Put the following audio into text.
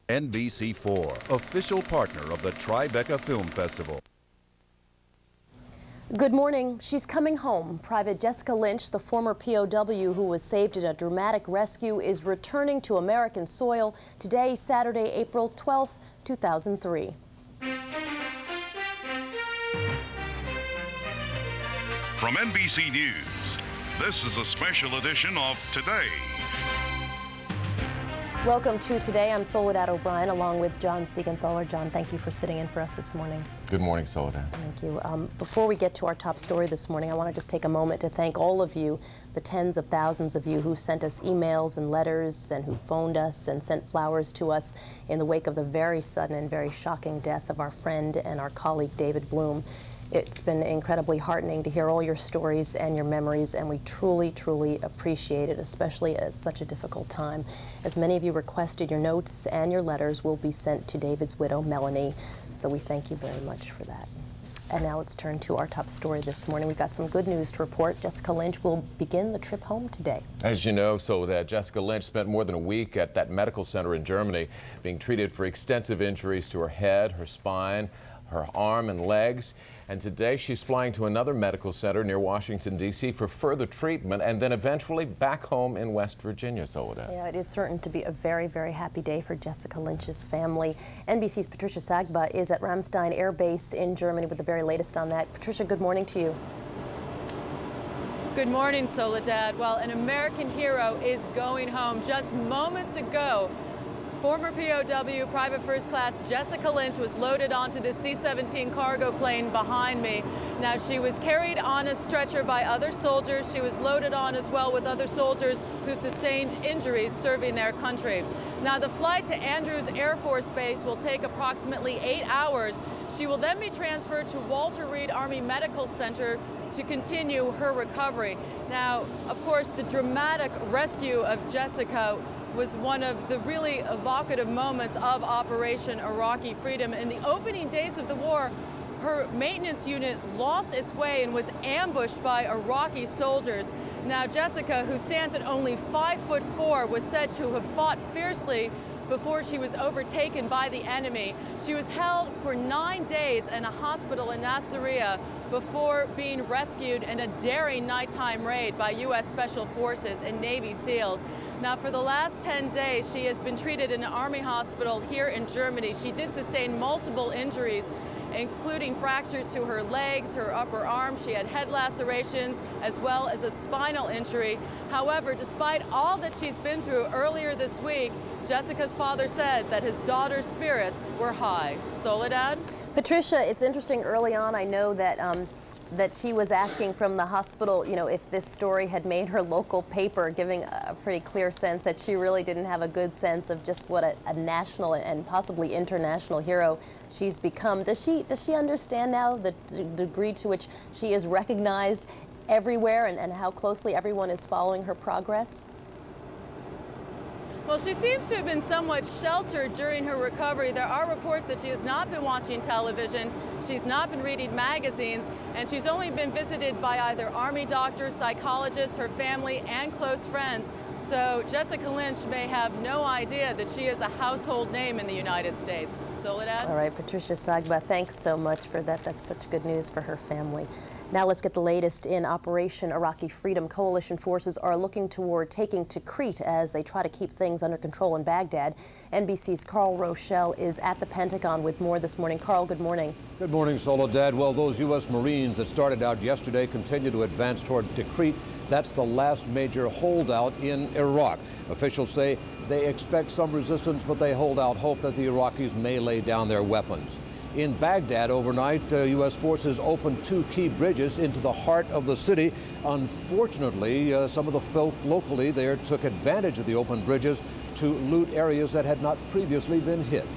NBC4, official partner of the Tribeca Film Festival. Good morning. She's coming home. Private Jessica Lynch, the former POW who was saved in a dramatic rescue, is returning to American soil today, Saturday, April 12th, 2003. From NBC News, this is a special edition of Today. Welcome to Today. I'm Soledad O'Brien along with John Siegenthaler. John, thank you for sitting in for us this morning. Good morning, Soledad. Thank you. Before we get to our top story this morning, I want to just take a moment to thank all of you, the tens of thousands of you who sent us emails and letters and who phoned us and sent flowers to us in the wake of the very sudden and very shocking death of our friend and our colleague David Bloom. It's been incredibly heartening to hear all your stories and your memories, and we truly, truly appreciate it, especially at such a difficult time. As many of you requested, your notes and your letters will be sent to David's widow, Melanie, so we thank you very much for that. And now let's turn to our top story this morning. We've got some good news to report. Jessica Lynch will begin the trip home today. As you know, Soledad, Jessica Lynch spent more than a week at that medical center in Germany being treated for extensive injuries to her head, her spine, her arm and legs, and today she's flying to another medical center near Washington, D.C. for further treatment and then eventually back home in West Virginia, Soledad. Yeah, it is certain to be a very, very happy day for Jessica Lynch's family. NBC's Patricia Sagba is at Ramstein Air Base in Germany with the very latest on that. Patricia, good morning to you. Good morning, Soledad. Well, an American hero is going home. Just moments ago, former POW Private First Class Jessica Lynch was loaded onto the C-17 cargo plane behind me. Now, she was carried on a stretcher by other soldiers. She was loaded on as well with other soldiers who've sustained injuries serving their country. Now, the flight to Andrews Air Force Base will take approximately 8 hours. She will then be transferred to Walter Reed Army Medical Center to continue her recovery. Now, of course, the dramatic rescue of Jessica was one of the really evocative moments of Operation Iraqi Freedom. In the opening days of the war, her maintenance unit lost its way and was ambushed by Iraqi soldiers. Now, Jessica, who stands at only 5'4", was said to have fought fiercely before she was overtaken by the enemy. She was held for 9 days in a hospital in Nasiriyah before being rescued in a daring nighttime raid by U.S. Special Forces and Navy SEALs. Now, for the last 10 days, she has been treated in an Army hospital here in Germany. She did sustain multiple injuries, including fractures to her legs, her upper arm. She had head lacerations as well as a spinal injury. However, despite all that she's been through, earlier this week, Jessica's father said that his daughter's spirits were high. Soledad? Patricia, it's interesting, early on I know that that she was asking from the hospital, you know, if this story had made her local paper, giving a pretty clear sense that she really didn't have a good sense of just what a national and possibly international hero she's become. Does she understand now the degree to which she is recognized everywhere and how closely everyone is following her progress? Well, she seems to have been somewhat sheltered during her recovery. There are reports that she has not been watching television, she's not been reading magazines, and she's only been visited by either Army doctors, psychologists, her family, and close friends. So Jessica Lynch may have no idea that she is a household name in the United States. Soledad? All right, Patricia Sagba, thanks so much for that. That's such good news for her family. Now let's get the latest in Operation Iraqi Freedom. Coalition forces are looking toward taking Tikrit as they try to keep things under control in Baghdad. NBC's Carl Rochelle is at the Pentagon with more this morning. Carl, good morning. Good morning, Soledad. Well, those U.S. Marines that started out yesterday continue to advance toward Tikrit. That's the last major holdout in Iraq. Officials say they expect some resistance, but they hold out hope that the Iraqis may lay down their weapons. In Baghdad overnight, U.S. forces opened 2 key bridges into the heart of the city. Unfortunately, some of the folk locally there took advantage of the open bridges to loot areas that had not previously been hit.